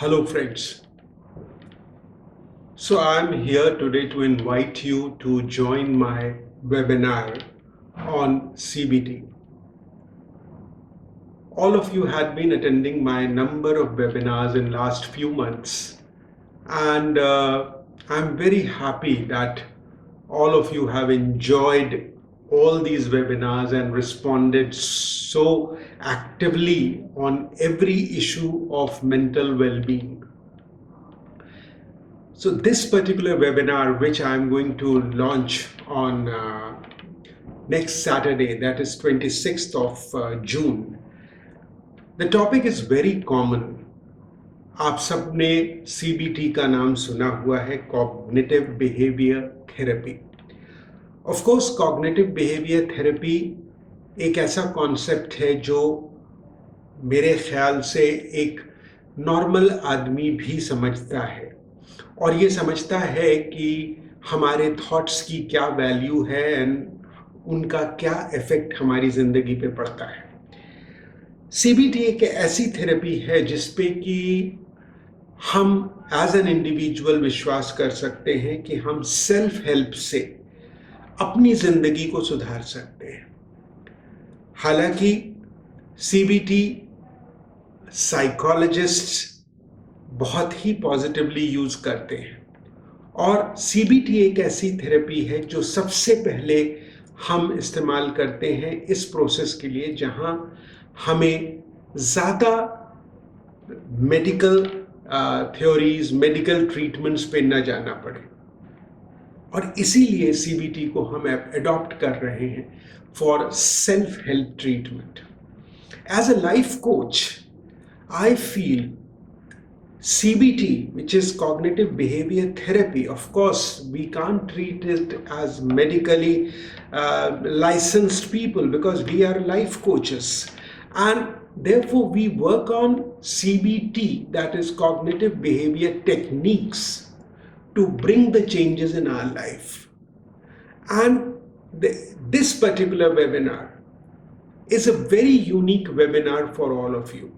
Hello friends. So I'm here today to invite you to join my webinar on CBT. All of you had been attending my number of webinars in last few months, and I'm very happy that all of you have enjoyed all these webinars and responded so actively on every issue of mental well-being. So this particular webinar, which I'm going to launch on next Saturday, that is 26th of June, the topic is very common. आप सबने CBT का नाम सुना हुआ है, Cognitive Behavior Therapy. Of course, Cognitive Behavior Therapy एक ऐसा concept है जो मेरे ख्याल से एक नॉर्मल आदमी भी समझता है और ये समझता है कि हमारे थॉट्स की क्या वैल्यू है एंड उनका क्या इफेक्ट हमारी ज़िंदगी पे पड़ता है. CBT एक ऐसी थेरेपी है जिसपे कि हम एज एन इंडिविजुअल विश्वास कर सकते हैं कि हम सेल्फ हेल्प से अपनी ज़िंदगी को सुधार सकते हैं. हालांकि CBT साइकोलॉजिस्ट्स बहुत ही पॉजिटिवली यूज करते हैं और CBT एक ऐसी थेरेपी है जो सबसे पहले हम इस्तेमाल करते हैं इस प्रोसेस के लिए जहां हमें ज़्यादा मेडिकल थ्योरीज, मेडिकल ट्रीटमेंट्स पे न जाना पड़े और इसीलिए CBT को हम अडॉप्ट कर रहे हैं for self help treatment. As a life coach, I feel CBT, which is cognitive behavior therapy, of course, we can't treat it as medically licensed people because we are life coaches. And therefore, we work on CBT, that is cognitive behavior techniques, to bring the changes in our life. And this particular webinar is a very unique webinar for all of you.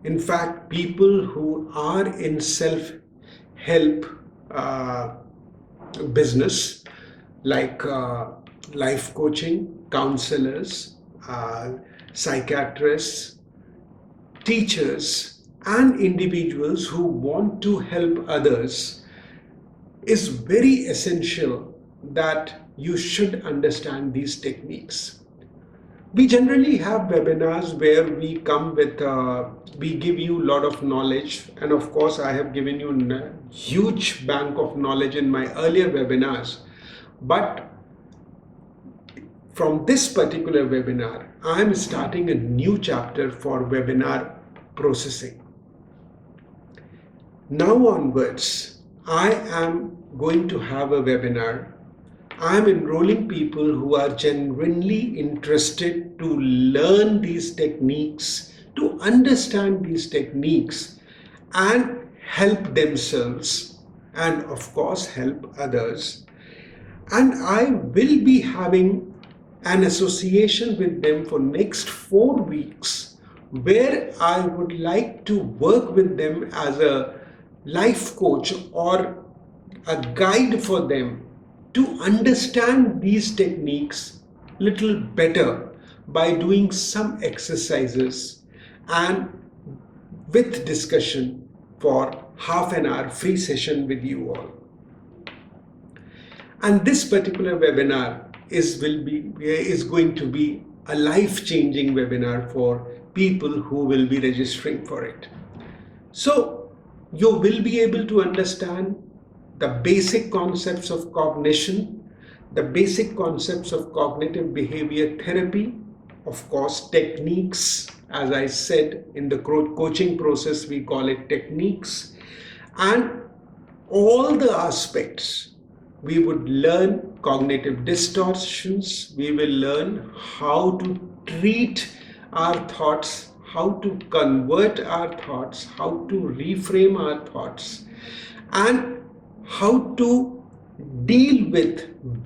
In fact, people who are in self-help business, like life coaching, counselors, psychiatrists, teachers, and individuals who want to help others, is very essential that you should understand these techniques. We generally have webinars where we come with, we give you a lot of knowledge, and of course I have given you a huge bank of knowledge in my earlier webinars. But from this particular webinar, I am starting a new chapter for webinar processing. Now onwards, I am going to have a webinar. I am enrolling people who are genuinely interested to learn these techniques, to understand these techniques and help themselves and of course help others. And I will be having an association with them for next 4 weeks where I would like to work with them as a life coach or a guide for them to understand these techniques little better by doing some exercises and with discussion for half an hour free session with you all. And this particular webinar is going to be a life-changing webinar for people who will be registering for it. So you will be able to understand the basic concepts of cognition, the basic concepts of cognitive behavior therapy, of course techniques, as I said in the coaching process we call it techniques, and all the aspects. We would learn cognitive distortions, we will learn how to treat our thoughts, how to convert our thoughts, how to reframe our thoughts, and how to deal with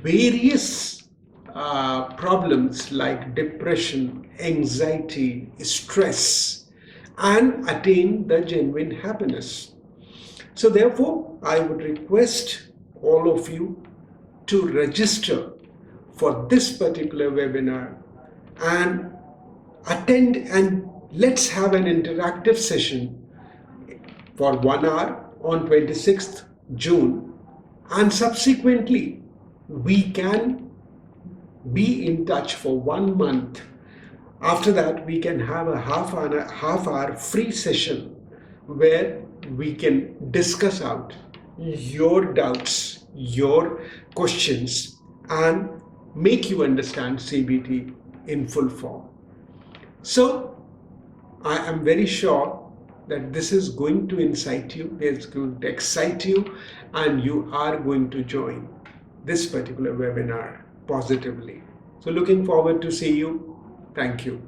various problems like depression, anxiety, stress, and attain the genuine happiness. So therefore, I would request all of you to register for this particular webinar and attend, and let's have an interactive session for 1 hour on 26th June, and subsequently we can be in touch for 1 month. After that, we can have a half hour free session where we can discuss out your doubts, your questions, and make you understand CBT in full form. So I am very sure that this is going to incite you, it's going to excite you, and you are going to join this particular webinar positively. So looking forward to see you. Thank you.